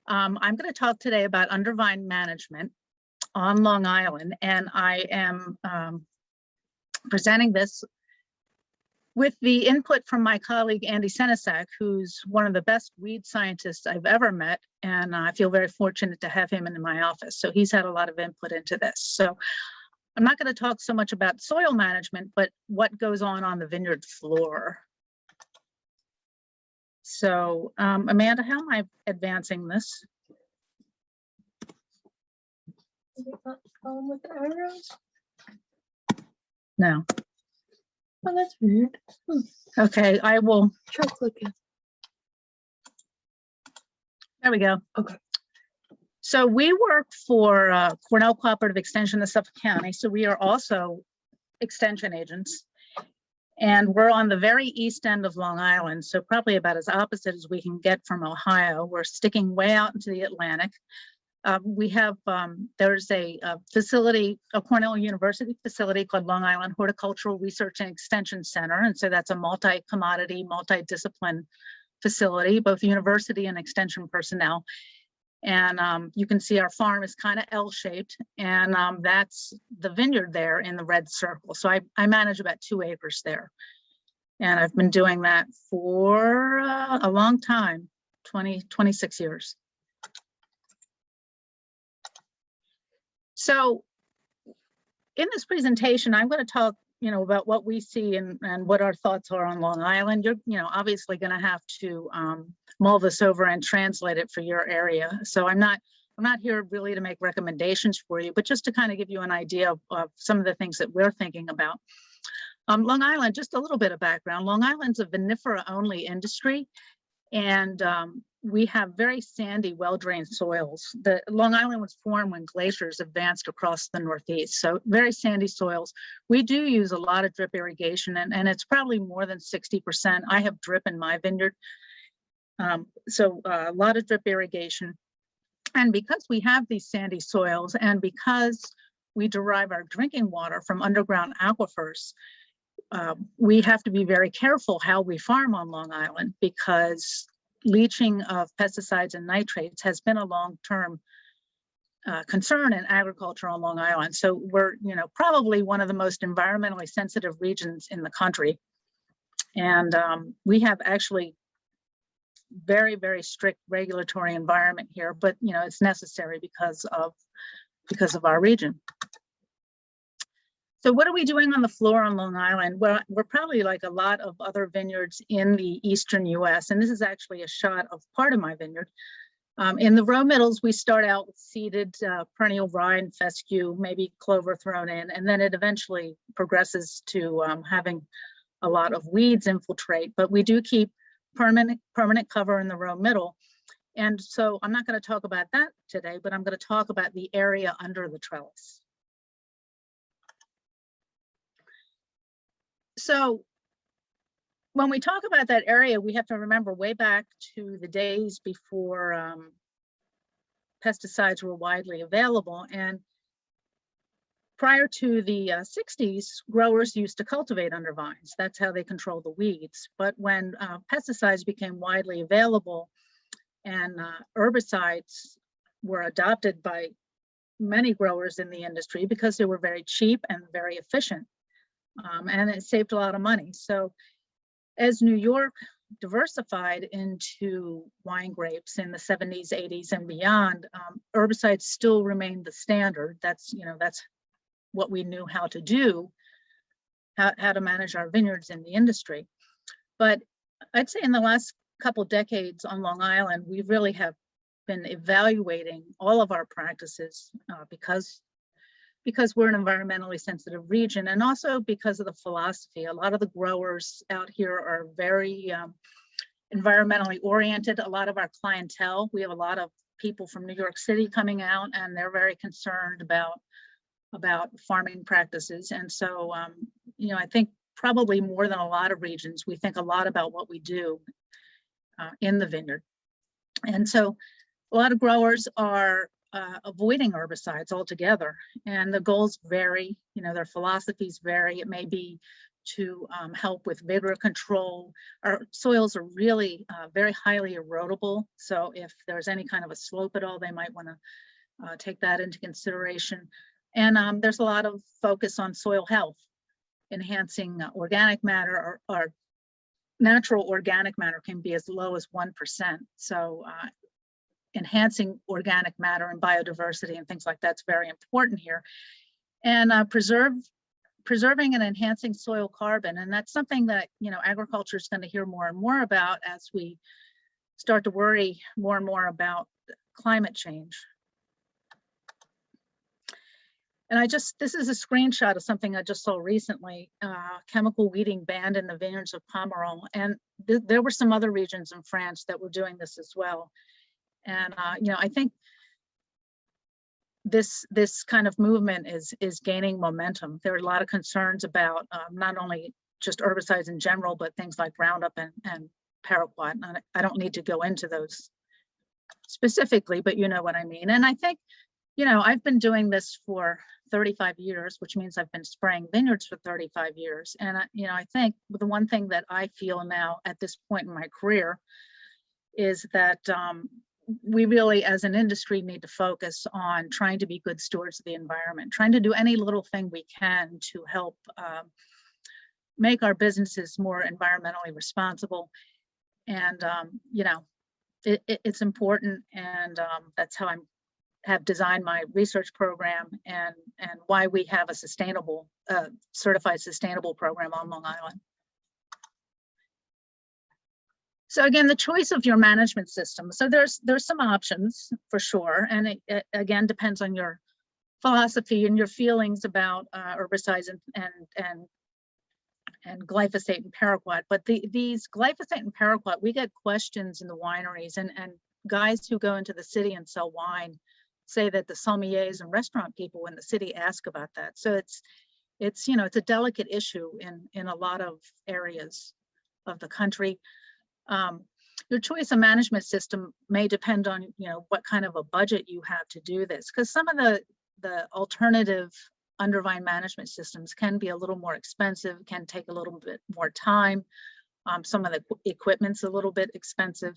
I'm going to talk today about undervine management on Long Island, and I am presenting this with the input from my colleague Andy Senesac, who's one of the best weed scientists I've ever met, and I feel very fortunate to have him in my office. So he's had a lot of input into this. So I'm not going to talk so much about soil management, but what goes on the vineyard floor. So Amanda, how am I advancing this? Is it not going with the arrows? No. Oh, that's weird. Okay, I will. Try clicking. There we go. Okay. So we work for Cornell Cooperative Extension of Suffolk County. So we are also extension agents. And we're on the very east end of Long Island. So probably about as opposite as we can get from Ohio. We're sticking way out into the Atlantic. We have, there's a facility, a Cornell University facility called Long Island Horticultural Research and Extension Center. And so that's a multi-commodity, multi-discipline facility, both university and extension personnel. And you can see our farm is kind of L-shaped, and that's the vineyard there in the red circle. So I manage about 2 acres there. And I've been doing that for a long time, 26 years. So in this presentation, I'm going to talk, about what we see and what our thoughts are on Long Island. You're, obviously going to have to mull this over and translate it for your area. So I'm not here really to make recommendations for you, but just to kind of give you an idea of some of the things that we're thinking about. Long Island, just a little bit of background. Long Island's a vinifera-only industry, and we have very sandy, well-drained soils. The Long Island was formed when glaciers advanced across the Northeast, so very sandy soils. We do use a lot of drip irrigation, and it's probably more than 60%. I have drip in my vineyard, so a lot of drip irrigation. And because we have these sandy soils, and because we derive our drinking water from underground aquifers, we have to be very careful how we farm on Long Island, because leaching of pesticides and nitrates has been a long-term concern in agriculture on Long Island. So we're, probably one of the most environmentally sensitive regions in the country. And we have actually very, very strict regulatory environment here, but it's necessary because of our region. So what are we doing on the floor on Long Island? Well, we're probably like a lot of other vineyards in the eastern US, and this is actually a shot of part of my vineyard. In the row middles, we start out with seeded perennial rye and fescue, maybe clover thrown in, and then it eventually progresses to having a lot of weeds infiltrate, but we do keep permanent cover in the row middle. And so I'm not going to talk about that today, but I'm going to talk about the area under the trellis. So when we talk about that area, we have to remember way back to the days before pesticides were widely available. And prior to the 60s, growers used to cultivate under vines. That's how they control the weeds. But when pesticides became widely available and herbicides were adopted by many growers in the industry because they were very cheap and very efficient, and it saved a lot of money. So as New York diversified into wine grapes in the 70s, 80s, and beyond, herbicides still remained the standard. That's what we knew how to do, how to manage our vineyards in the industry. But I'd say in the last couple decades on Long Island, we really have been evaluating all of our practices because we're an environmentally sensitive region, and also because of the philosophy. A lot of the growers out here are very environmentally oriented. A lot of our clientele, we have a lot of people from New York City coming out, and they're very concerned about farming practices. And so, I think probably more than a lot of regions, we think a lot about what we do in the vineyard. And so a lot of growers are avoiding herbicides altogether, and the goals vary, their philosophies vary. It may be to help with vigor control. Our soils are really very highly erodible. So if there's any kind of a slope at all, they might want to take that into consideration. And there's a lot of focus on soil health, enhancing organic matter or natural organic matter can be as low as 1%. So enhancing organic matter and biodiversity and things like that's very important here. And preserving and enhancing soil carbon. And that's something that, you know, agriculture is going to hear more and more about as we start to worry more and more about climate change. And this is a screenshot of something I just saw recently, chemical weeding banned in the vineyards of Pomerol. And there were some other regions in France that were doing this as well. And, you know, I think this kind of movement is gaining momentum. There are a lot of concerns about not only just herbicides in general, but things like Roundup and paraquat. And I don't need to go into those specifically, but you know what I mean. And I think, you know, I've been doing this for 35 years, which means I've been spraying vineyards for 35 years. And, you know, I think the one thing that I feel now at this point in my career is that we really, as an industry, need to focus on trying to be good stewards of the environment, trying to do any little thing we can to help make our businesses more environmentally responsible. And, you know, it's important. And that's how I have designed my research program and why we have a sustainable, certified sustainable program on Long Island. So again, the choice of your management system. So there's some options for sure. And it again depends on your philosophy and your feelings about herbicides and glyphosate and paraquat. But these glyphosate and paraquat, we get questions in the wineries and guys who go into the city and sell wine say that the sommeliers and restaurant people in the city ask about that. So it's you know, it's a delicate issue in a lot of areas of the country. Your choice of management system may depend on, you know, what kind of a budget you have to do this, because some of the alternative undervine management systems can be a little more expensive, can take a little bit more time. Some of the equipment's a little bit expensive.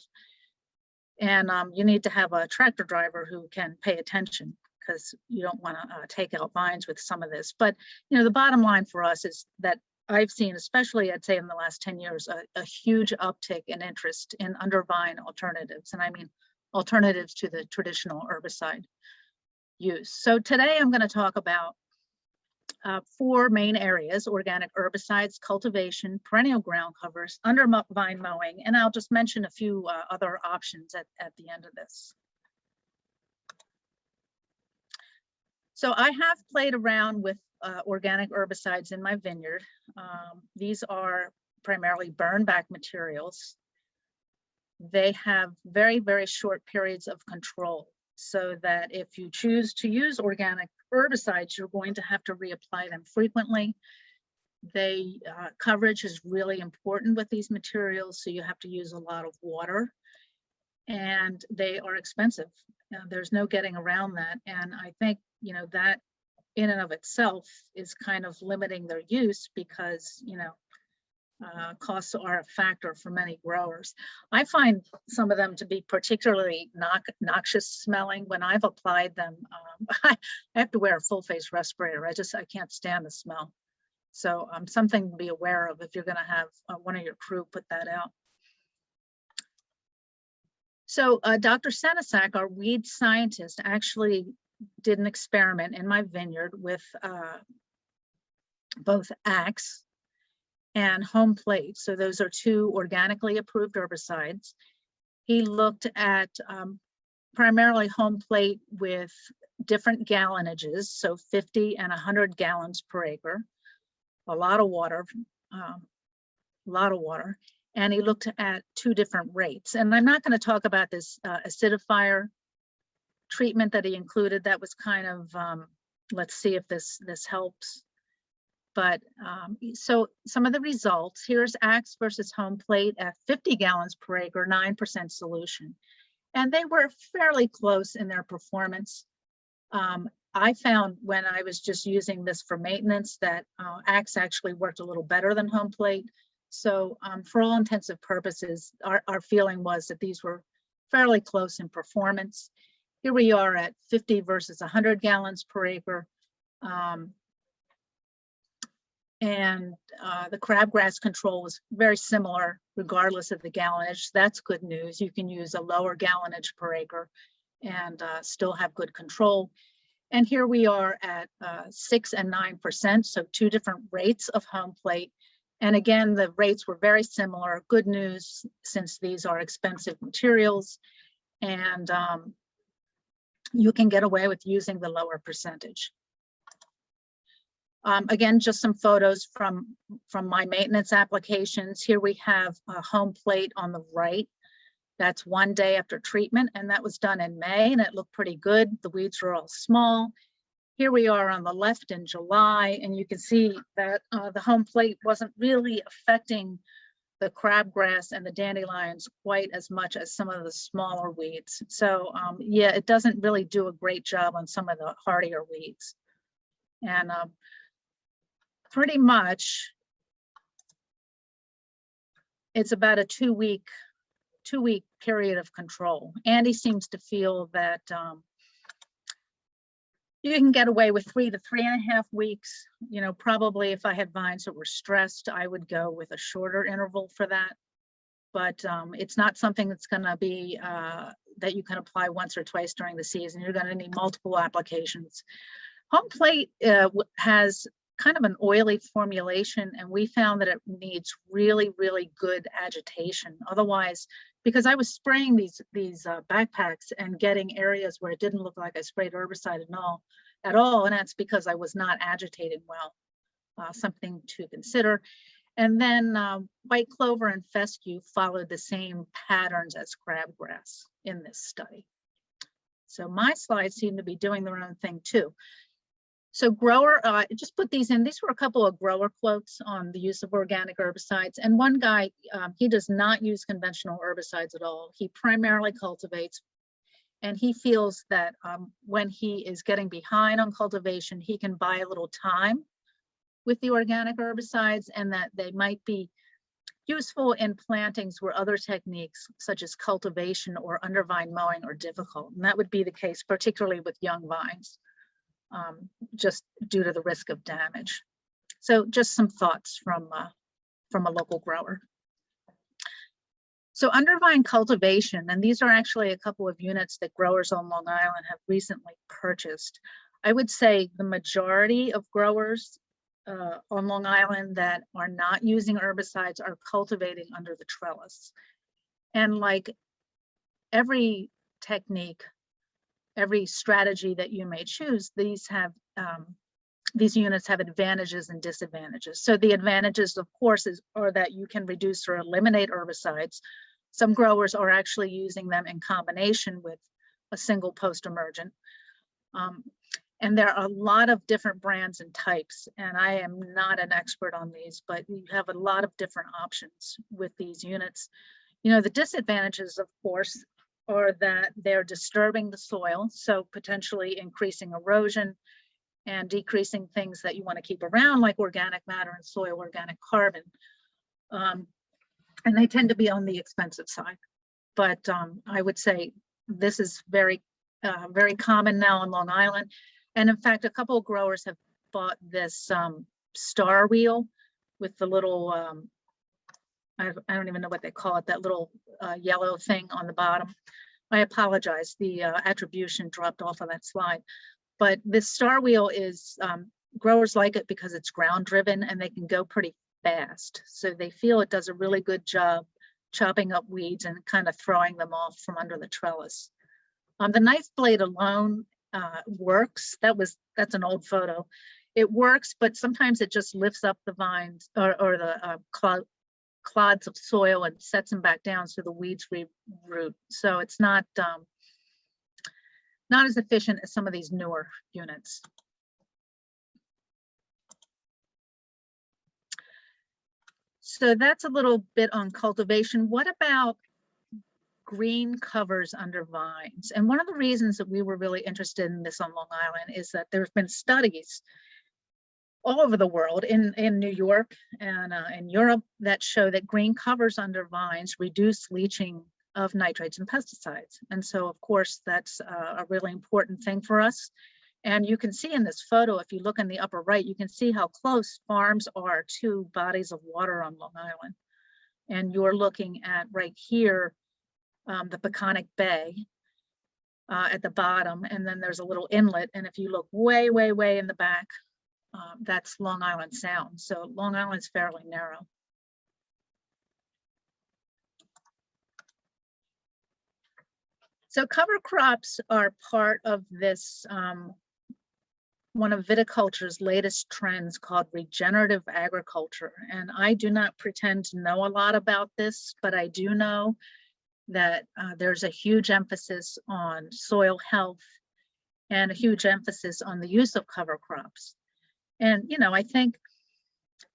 And you need to have a tractor driver who can pay attention, because you don't want to take out vines with some of this. But, you know, the bottom line for us is that I've seen, especially I'd say in the last 10 years, a huge uptick in interest in undervine alternatives. And I mean, alternatives to the traditional herbicide use. So today I'm going to talk about 4 main areas: organic herbicides, cultivation, perennial ground covers, undervine mowing, and I'll just mention a few other options at the end of this. So I have played around with organic herbicides in my vineyard. These are primarily burn back materials. They have very, very short periods of control, so that if you choose to use organic herbicides, you're going to have to reapply them frequently. Coverage is really important with these materials, so you have to use a lot of water, and they are expensive. There's no getting around that. And I think, you know, that in and of itself is kind of limiting their use, because, you know, costs are a factor for many growers. I find some of them to be particularly noxious smelling. When I've applied them, I have to wear a full face respirator. I can't stand the smell. So something to be aware of if you're going to have one of your crew put that out. So Dr. Senesac, our weed scientist, actually did an experiment in my vineyard with both Axe and Home Plate. So those are 2 organically approved herbicides. He looked at primarily Home Plate with different gallonages, so 50 and 100 gallons per acre, a lot of water. And he looked at 2 different rates. And I'm not going to talk about this acidifier treatment that he included. That was kind of, let's see if this helps. But so some of the results, here's Axe versus Home Plate at 50 gallons per acre, 9% solution. And they were fairly close in their performance. I found when I was just using this for maintenance that Axe actually worked a little better than Home Plate. So for all intensive purposes, our feeling was that these were fairly close in performance. Here we are at 50 versus 100 gallons per acre. And the crabgrass control was very similar regardless of the gallonage. That's good news. You can use a lower gallonage per acre and still have good control. And here we are at 6 and 9%, so two different rates of Home Plate. And again, the rates were very similar. Good news, since these are expensive materials, and you can get away with using the lower percentage. Again, just some photos from my maintenance applications. Here we have a Home Plate on the right. That's 1 day after treatment, and that was done in May, and it looked pretty good. The weeds were all small. Here we are on the left in July, and you can see that the Home Plate wasn't really affecting the crabgrass and the dandelions quite as much as some of the smaller weeds. So yeah, it doesn't really do a great job on some of the hardier weeds. And pretty much it's about a two-week period of control. Andy seems to feel that you can get away with 3 to 3.5 weeks. You know, probably if I had vines that were stressed, I would go with a shorter interval for that. But it's not something that's going to be that you can apply once or twice during the season. You're going to need multiple applications. Home Plate has kind of an oily formulation, and we found that it needs really, really good agitation. Otherwise, because I was spraying these backpacks and getting areas where it didn't look like I sprayed herbicide at all, and that's because I was not agitating well. Something to consider. And then white clover and fescue followed the same patterns as crabgrass in this study. So my slides seem to be doing their own thing too. So grower, just put these in. These were a couple of grower quotes on the use of organic herbicides. And one guy, he does not use conventional herbicides at all. He primarily cultivates. And he feels that when he is getting behind on cultivation, he can buy a little time with the organic herbicides, and that they might be useful in plantings where other techniques such as cultivation or undervine mowing are difficult. And that would be the case particularly with young vines, just due to the risk of damage. So just some thoughts from a local grower. So undervine cultivation, and these are actually a couple of units that growers on Long Island have recently purchased. I would say the majority of growers on Long Island that are not using herbicides are cultivating under the trellis. And like every technique, every strategy that you may choose, these units have advantages and disadvantages. So the advantages, of course, are that you can reduce or eliminate herbicides. Some growers are actually using them in combination with a single post-emergent. And there are a lot of different brands and types, and I am not an expert on these, but you have a lot of different options with these units. You know, the disadvantages, of course, are that they're disturbing the soil, so potentially increasing erosion and decreasing things that you want to keep around, like organic matter and soil organic carbon. And they tend to be on the expensive side. But I would say this is very common now on Long Island. And in fact, a couple of growers have bought this star wheel with the little, I don't even know what they call it, that little yellow thing on the bottom. I apologize, the attribution dropped off of that slide. But this star wheel is, growers like it because it's ground driven and they can go pretty fast. So they feel it does a really good job chopping up weeds and kind of throwing them off from under the trellis. The knife blade alone works. That's an old photo. It works, but sometimes it just lifts up the vines or the clods of soil and sets them back down so the weeds reroot. So it's not as efficient as some of these newer units. So that's a little bit on cultivation. What about green covers under vines. And one of the reasons that we were really interested in this on Long Island is that there's been studies all over the world, in New York and in Europe, that show that green covers under vines reduce leaching of nitrates and pesticides. And so, of course, that's a really important thing for us. And you can see in this photo, if you look in the upper right, you can see how close farms are to bodies of water on Long Island. And you're looking at right here, the Peconic Bay at the bottom, and then there's a little inlet. And if you look way, way, way in the back, that's Long Island Sound. So Long Island's fairly narrow. So cover crops are part of this, one of viticulture's latest trends called regenerative agriculture. And I do not pretend to know a lot about this, but I do know that there's a huge emphasis on soil health and a huge emphasis on the use of cover crops. And, you know, I think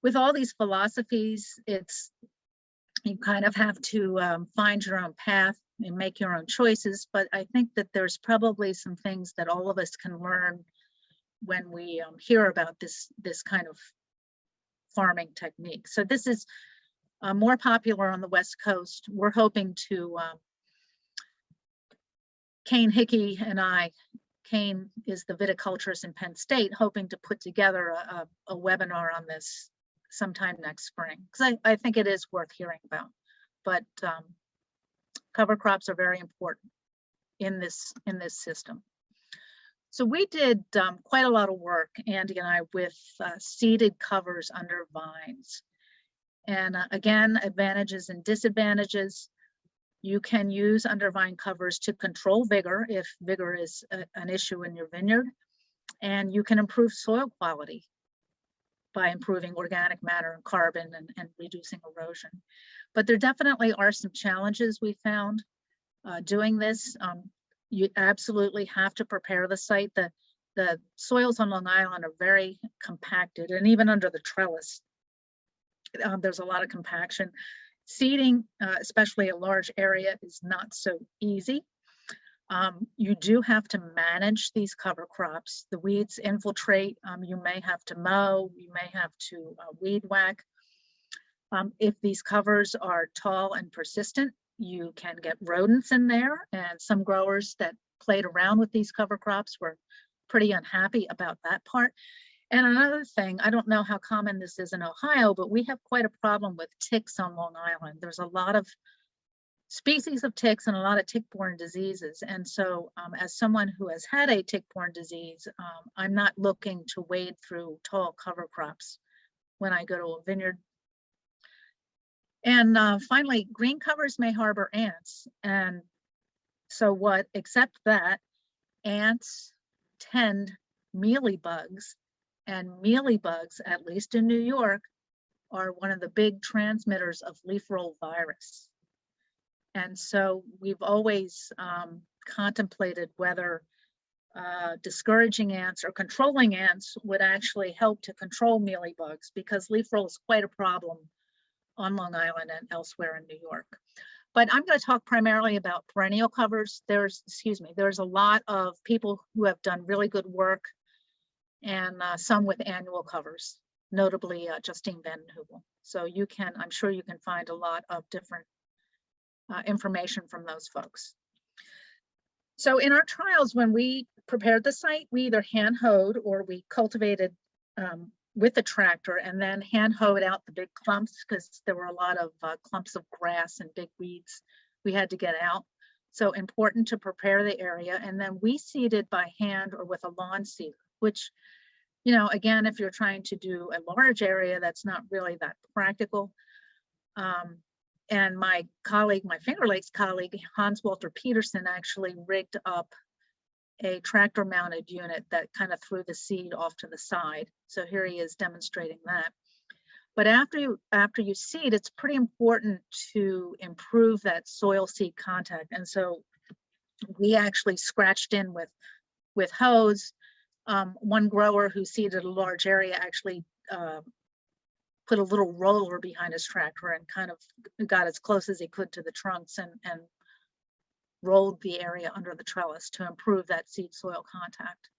with all these philosophies, you kind of have to find your own path and make your own choices. But I think that there's probably some things that all of us can learn when we hear about this kind of farming technique. So this is more popular on the West Coast. We're hoping to, Kane Hickey and I, Kane is the viticulturist in Penn State, hoping to put together a webinar on this sometime next spring, because I think it is worth hearing about. But cover crops are very important in this system. So we did quite a lot of work, Andy and I, with seeded covers under vines. And again, advantages and disadvantages. You can use under vine covers to control vigor if vigor is an issue in your vineyard. And you can improve soil quality by improving organic matter and carbon and reducing erosion. But there definitely are some challenges we found doing this. You absolutely have to prepare the site. The soils on Long Island are very compacted, and even under the trellis, there's a lot of compaction. Seeding, especially a large area, is not so easy. You do have to manage these cover crops. The weeds infiltrate. You may have to mow. You may have to weed whack. If these covers are tall and persistent, you can get rodents in there. And some growers that played around with these cover crops were pretty unhappy about that part. And another thing, I don't know how common this is in Ohio, but we have quite a problem with ticks on Long Island. There's a lot of species of ticks and a lot of tick-borne diseases. And so as someone who has had a tick-borne disease, I'm not looking to wade through tall cover crops when I go to a vineyard. And finally, green covers may harbor ants. And so what, except that, ants tend mealybugs. And mealybugs, at least in New York, are one of the big transmitters of leaf roll virus. And so we've always contemplated whether discouraging ants or controlling ants would actually help to control mealybugs, because leaf roll is quite a problem on Long Island and elsewhere in New York. But I'm going to talk primarily about perennial covers. There's a lot of people who have done really good work, and some with annual covers, notably Justine Van Hoovel. So you can, I'm sure you can find a lot of different information from those folks. So in our trials, when we prepared the site, we either hand hoed or we cultivated with the tractor and then hand hoed out the big clumps, because there were a lot of clumps of grass and big weeds we had to get out. So important to prepare the area. And then we seeded by hand or with a lawn seeder, which, you know, again, if you're trying to do a large area, that's not really that practical. And my colleague, my Finger Lakes colleague, Hans Walter Peterson, actually rigged up a tractor mounted unit that kind of threw the seed off to the side. So here he is demonstrating that. But after you seed, it's pretty important to improve that soil seed contact. And so we actually scratched in with hose. One grower who seeded a large area actually put a little roller behind his tractor and kind of got as close as he could to the trunks and rolled the area under the trellis to improve that seed soil contact.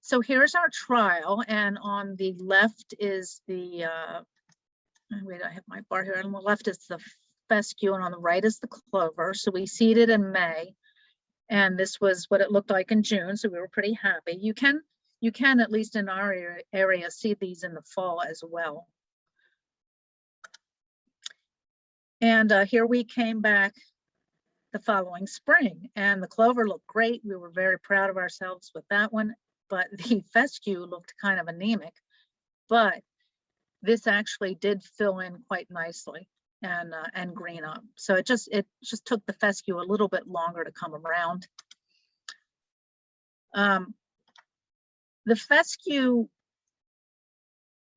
So here's our trial, and on the left is the, wait, I have my bar here. On the left is the fescue, and on the right is the clover. So we seeded in May, and this was what it looked like in June. So we were pretty happy. You can, at least in our area, seed these in the fall as well. And here we came back the following spring, and the clover looked great. We were very proud of ourselves with that one, but the fescue looked kind of anemic. But this actually did fill in quite nicely and green up. So it just took the fescue a little bit longer to come around. The fescue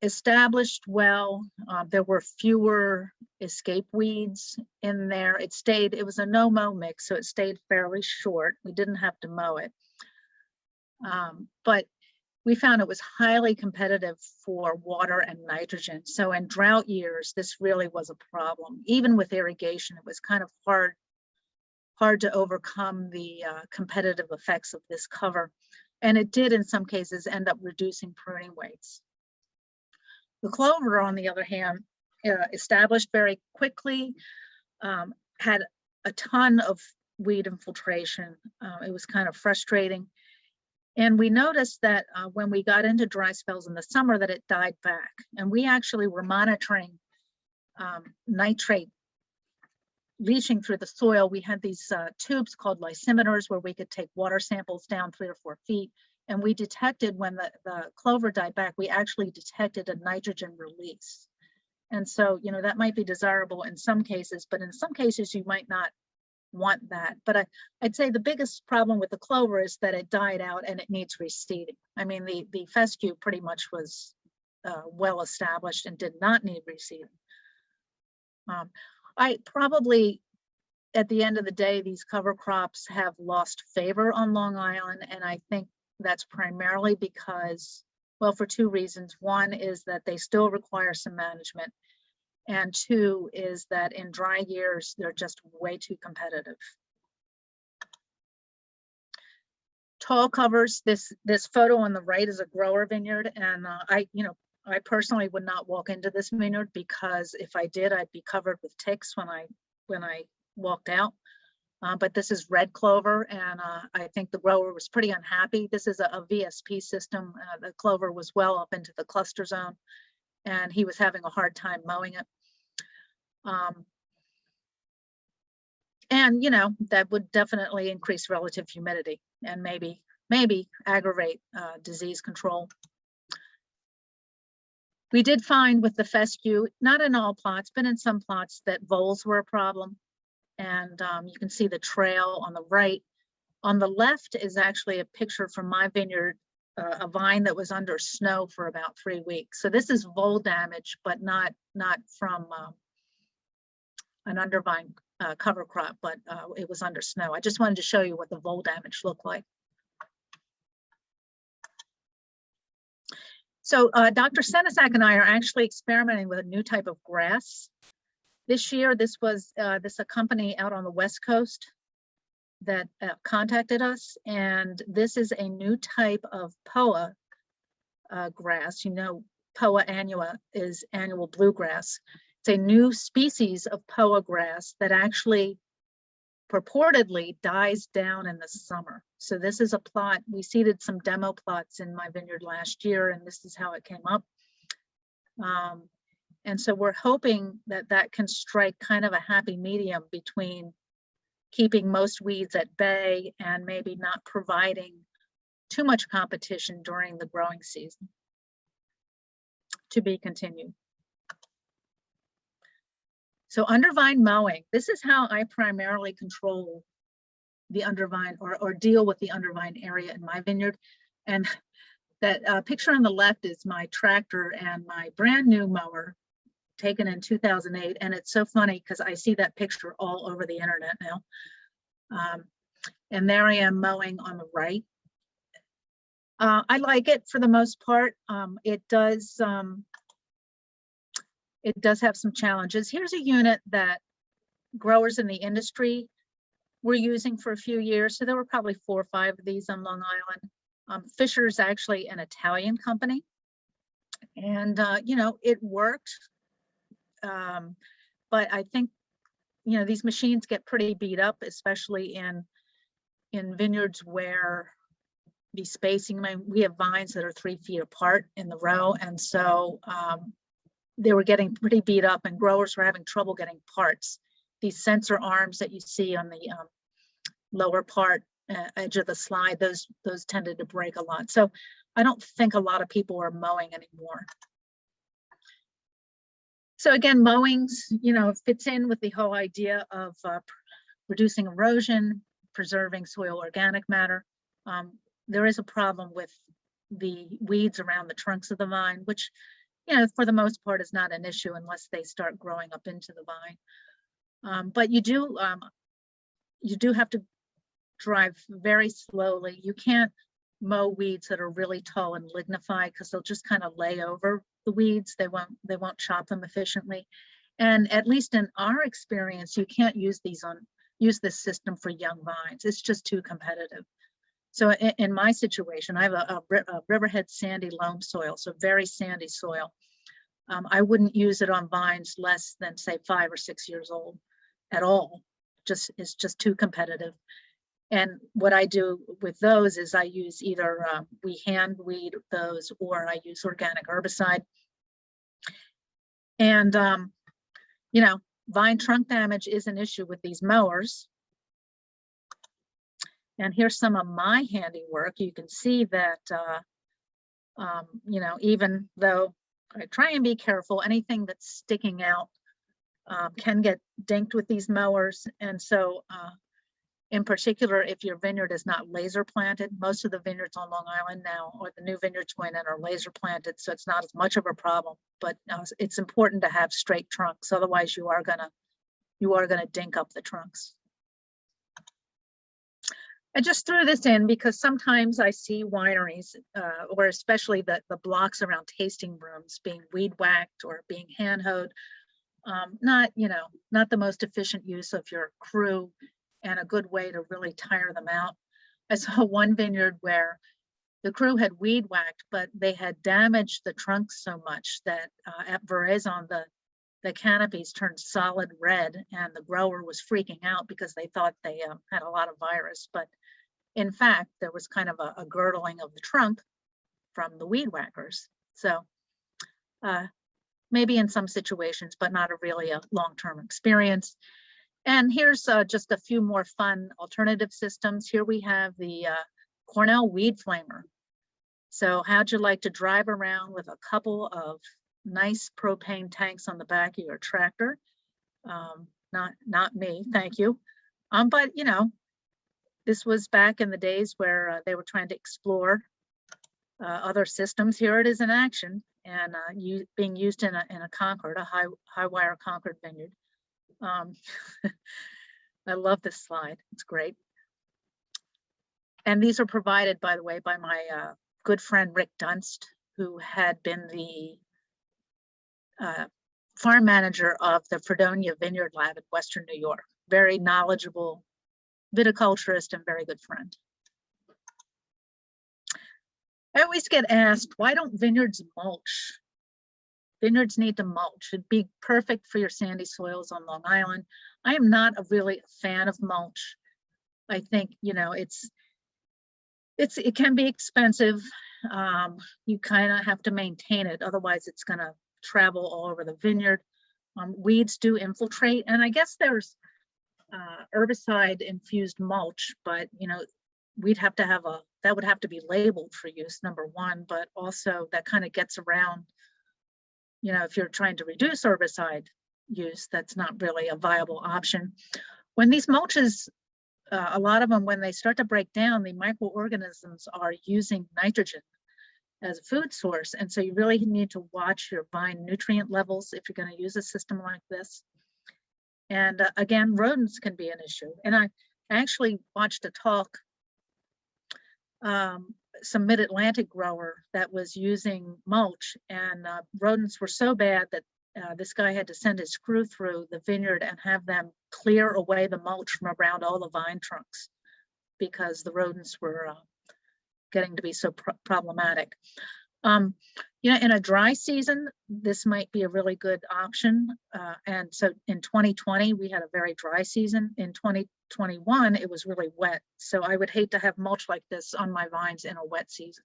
established well. There were fewer escape weeds in there. It was a no-mow mix, so it stayed fairly short. We didn't have to mow it. But we found it was highly competitive for water and nitrogen. So in drought years, this really was a problem. Even with irrigation, it was kind of hard to overcome the competitive effects of this cover. And it did, in some cases, end up reducing pruning weights. The clover, on the other hand, established very quickly, had a ton of weed infiltration. It was kind of frustrating. And we noticed that when we got into dry spells in the summer, that it died back. And we actually were monitoring nitrate leaching through the soil. We had these tubes called lysimeters where we could take water samples down 3 or 4 feet. And we detected when the clover died back, we actually detected a nitrogen release. And so, you know, that might be desirable in some cases, but in some cases you might not want that. But I'd say the biggest problem with the clover is that it died out and it needs reseeding. I mean, the fescue pretty much was well established and did not need reseeding. I probably, at the end of the day, these cover crops have lost favor on Long Island, and I think that's primarily because, well, for 2 reasons. One is that they still require some management, and 2 is that in dry years, they're just way too competitive. Tall covers, this photo on the right is a grower vineyard, and I personally would not walk into this vineyard because if I did, I'd be covered with ticks when I walked out. But this is red clover, and I think the grower was pretty unhappy. This is a VSP system. The clover was well up into the cluster zone, and he was having a hard time mowing it. And you know, that would definitely increase relative humidity and maybe aggravate disease control. We did find with the fescue, not in all plots, but in some plots, that voles were a problem. And you can see the trail on the right. On the left is actually a picture from my vineyard, a vine that was under snow for about 3 weeks. So this is vole damage, but not from an undervine cover crop, but it was under snow. I just wanted to show you what the vole damage looked like. So Dr. Senesac and I are actually experimenting with a new type of grass. This year, this was a company out on the West Coast that contacted us, and this is a new type of POA grass. You know, POA annua is annual bluegrass. It's a new species of POA grass that actually purportedly dies down in the summer. So this is a plot. We seeded some demo plots in my vineyard last year, and this is how it came up. And so we're hoping that that can strike kind of a happy medium between keeping most weeds at bay and maybe not providing too much competition during the growing season. To be continued. So undervine mowing, this is how I primarily control the undervine or deal with the undervine area in my vineyard. And that picture on the left is my tractor and my brand new mower taken in 2008. And it's so funny because I see that picture all over the internet now. And there I am mowing on the right. I like it for the most part. It does have some challenges. Here's a unit that growers in the industry were using for a few years. So there were probably 4 or 5 of these on Long Island. Fisher is actually an Italian company, and you know, it worked. But I think, you know, these machines get pretty beat up, especially in vineyards where the spacing, I mean, we have vines that are 3 feet apart in the row, and so they were getting pretty beat up, and growers were having trouble getting parts. These sensor arms that you see on the lower part edge of the slide, those tended to break a lot. So I don't think a lot of people are mowing anymore. So again, mowings, you know, fits in with the whole idea of reducing erosion, preserving soil organic matter. There is a problem with the weeds around the trunks of the vine, which, you know, for the most part is not an issue unless they start growing up into the vine. But you do have to drive very slowly. You can't mow weeds that are really tall and lignified, because they'll just kind of lay over the weeds. They won't chop them efficiently. And at least in our experience, you can't use this system for young vines. It's just too competitive. So in my situation, I have a riverhead sandy loam soil, so very sandy soil. I wouldn't use it on vines less than, say, 5 or 6 years old at all. It's just too competitive. And what I do with those is I use either we hand weed those, or I use organic herbicide. And you know, vine trunk damage is an issue with these mowers. And here's some of my handiwork. You can see that you know, even though I try and be careful, anything that's sticking out can get dinked with these mowers. And so in particular, if your vineyard is not laser planted, most of the vineyards on Long Island now, or the new vineyards going in, are laser planted, so it's not as much of a problem. But it's important to have straight trunks, otherwise you are gonna dink up the trunks. I just threw this in because sometimes I see wineries, or especially the blocks around tasting rooms, being weed whacked or being hand hoed. Not the most efficient use of your crew, and a good way to really tire them out. I saw one vineyard where the crew had weed whacked, but they had damaged the trunks so much that at veraison, the canopies turned solid red, and the grower was freaking out because they thought they had a lot of virus. But in fact, there was kind of a girdling of the trunk from the weed whackers. So maybe in some situations, but not really a long-term experience. And here's just a few more fun alternative systems. Here we have the Cornell weed flamer. So how'd you like to drive around with a couple of nice propane tanks on the back of your tractor? Not me, thank you. But you know, this was back in the days where they were trying to explore other systems. Here it is in action, and being used in a Concord, a high wire Concord vineyard. I love this slide. It's great. And these are provided, by the way, by my good friend Rick Dunst, who had been the farm manager of the Fredonia Vineyard Lab in Western New York. Very knowledgeable viticulturist and very good friend. I always get asked, why don't vineyards mulch? Vineyards need to mulch. It'd be perfect for your sandy soils on Long Island. I am not really a fan of mulch. I think, you know, it can be expensive. You kind of have to maintain it, otherwise it's going to travel all over the vineyard. Weeds do infiltrate, and I guess there's herbicide infused mulch, but you know, that would have to be labeled for use, number one, but also that kind of gets around, you know, if you're trying to reduce herbicide use, that's not really a viable option. When these mulches, a lot of them, when they start to break down, the microorganisms are using nitrogen as a food source. And so you really need to watch your vine nutrient levels if you're going to use a system like this. And again, rodents can be an issue. And I actually watched a talk, some mid-Atlantic grower that was using mulch, and rodents were so bad that This guy had to send his crew through the vineyard and have them clear away the mulch from around all the vine trunks because the rodents were getting to be so problematic. You know, in a dry season, this might be a really good option. And so in 2020, we had a very dry season. In 2021, it was really wet. So I would hate to have mulch like this on my vines in a wet season.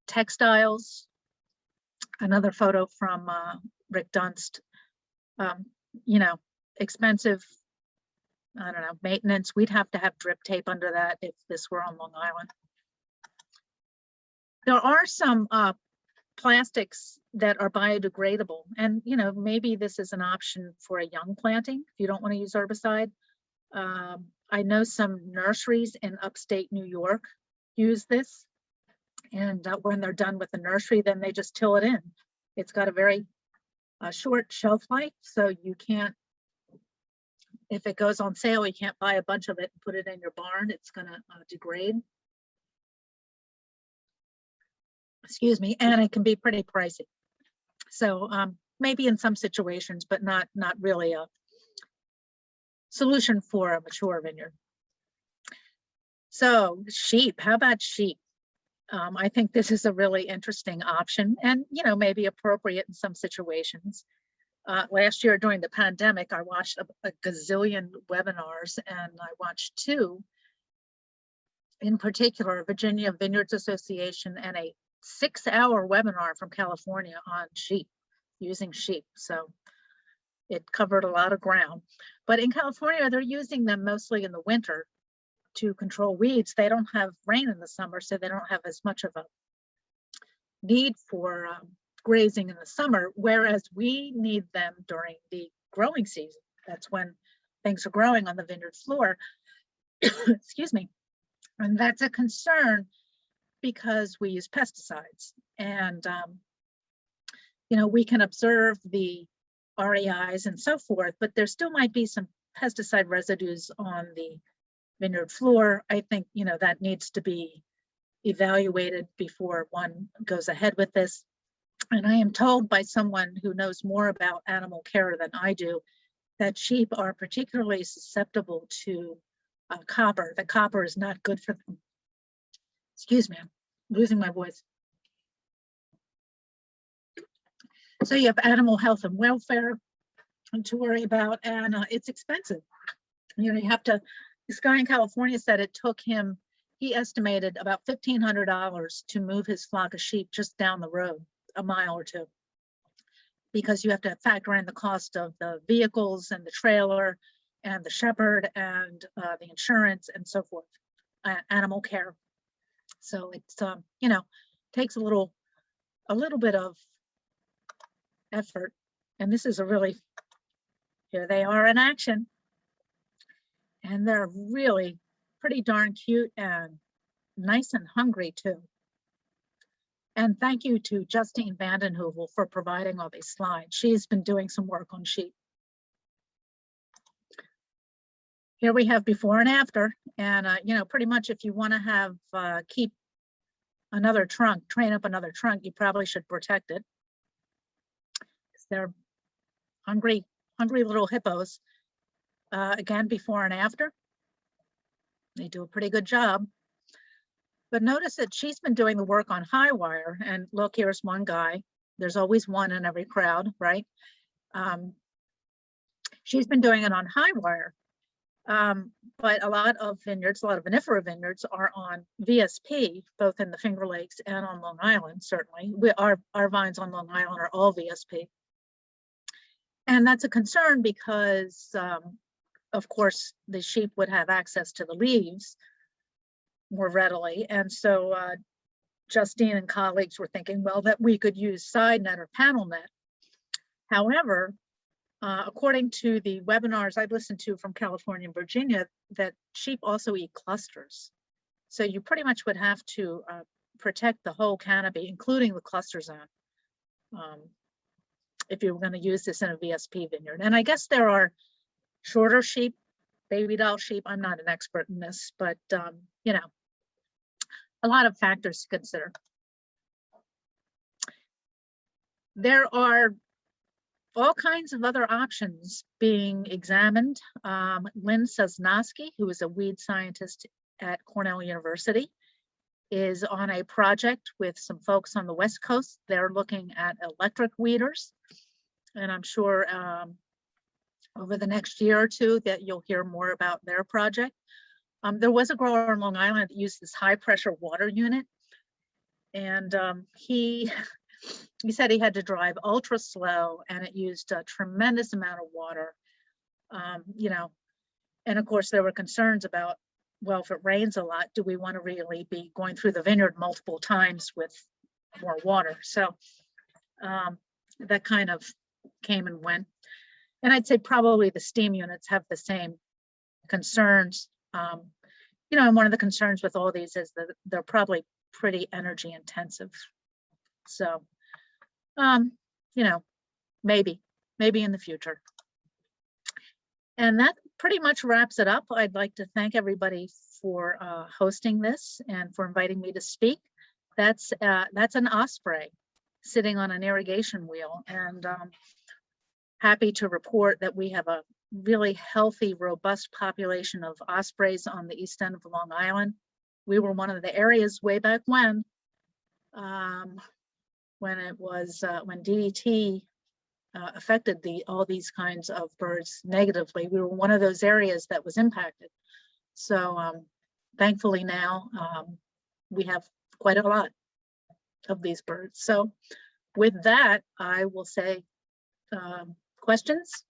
Textiles, another photo from Rick Dunst. You know, expensive, I don't know, maintenance. We'd have to have drip tape under that if this were on Long Island. There are some plastics that are biodegradable, and you know, maybe this is an option for a young planting if you don't want to use herbicide. I know some nurseries in upstate New York use this, and when they're done with the nursery, then they just till it in. It's got a very short shelf life, so you can't, if it goes on sale, you can't buy a bunch of it and put it in your barn. It's going to degrade. Excuse me, and it can be pretty pricey. So maybe in some situations, but not really a solution for a mature vineyard. So sheep, how about sheep? I think this is a really interesting option and, you know, maybe appropriate in some situations. Last year during the pandemic, I watched a gazillion webinars, and I watched two, in particular, Virginia Vineyards Association and a 6-hour webinar from California on sheep, using sheep. So it covered a lot of ground. But in California, they're using them mostly in the winter to control weeds. They don't have rain in the summer, so they don't have as much of a need for grazing in the summer, whereas we need them during the growing season. That's when things are growing on the vineyard floor. Excuse me. And that's a concern because we use pesticides, and you know, we can observe the REIs and so forth, but there still might be some pesticide residues on the vineyard floor. I think, you know, that needs to be evaluated before one goes ahead with this. And I am told by someone who knows more about animal care than I do that sheep are particularly susceptible to copper. The copper is not good for them. Excuse me, I'm losing my voice. So you have animal health and welfare to worry about, and it's expensive. You know, you have to, this guy in California said it took him, he estimated about $1,500 to move his flock of sheep just down the road, a mile or two, because you have to factor in the cost of the vehicles and the trailer and the shepherd and the insurance and so forth, animal care. So it's, you know, takes a little bit of effort. And this is a really, here they are in action. And they're really pretty darn cute and nice and hungry too. And thank you to Justine Vandenhoevel for providing all these slides. She's been doing some work on sheep. Here we have before and after. And, you know, pretty much if you want to have, keep another trunk, train up another trunk, you probably should protect it. They're hungry little hippos. Again, before and after. They do a pretty good job. But notice that she's been doing the work on high wire, and look, here's one guy. There's always one in every crowd, right? She's been doing it on high wire. But a lot of vineyards, a lot of vinifera vineyards are on VSP, both in the Finger Lakes and on Long Island, certainly. Our vines on Long Island are all VSP. And that's a concern because, of course, the sheep would have access to the leaves more readily. And so Justine and colleagues were thinking, well, that we could use side net or panel net. However, according to the webinars I've listened to from California and Virginia, that sheep also eat clusters. So you pretty much would have to protect the whole canopy, including the cluster zone, if you were going to use this in a VSP vineyard. And I guess there are shorter sheep, baby doll sheep. I'm not an expert in this, but you know, a lot of factors to consider. There are all kinds of other options being examined. Lynn Sosnowski, who is a weed scientist at Cornell University, is on a project with some folks on the West Coast. They're looking at electric weeders. And I'm sure over the next year or two that you'll hear more about their project. There was a grower on Long Island that used this high pressure water unit. And he said he had to drive ultra slow and it used a tremendous amount of water. You know, and of course there were concerns about, well, if it rains a lot, do we want to really be going through the vineyard multiple times with more water? So that kind of came and went. And I'd say probably the steam units have the same concerns. You know, and one of the concerns with all these is that they're probably pretty energy intensive. So, you know, maybe in the future. And that pretty much wraps it up. I'd like to thank everybody for hosting this and for inviting me to speak. That's an osprey sitting on an irrigation wheel, and happy to report that we have a really healthy, robust population of ospreys on the east end of Long Island. We were one of the areas way back when it was when DDT affected all these kinds of birds negatively. We were one of those areas that was impacted. So thankfully now we have quite a lot of these birds. So with that, I will say questions.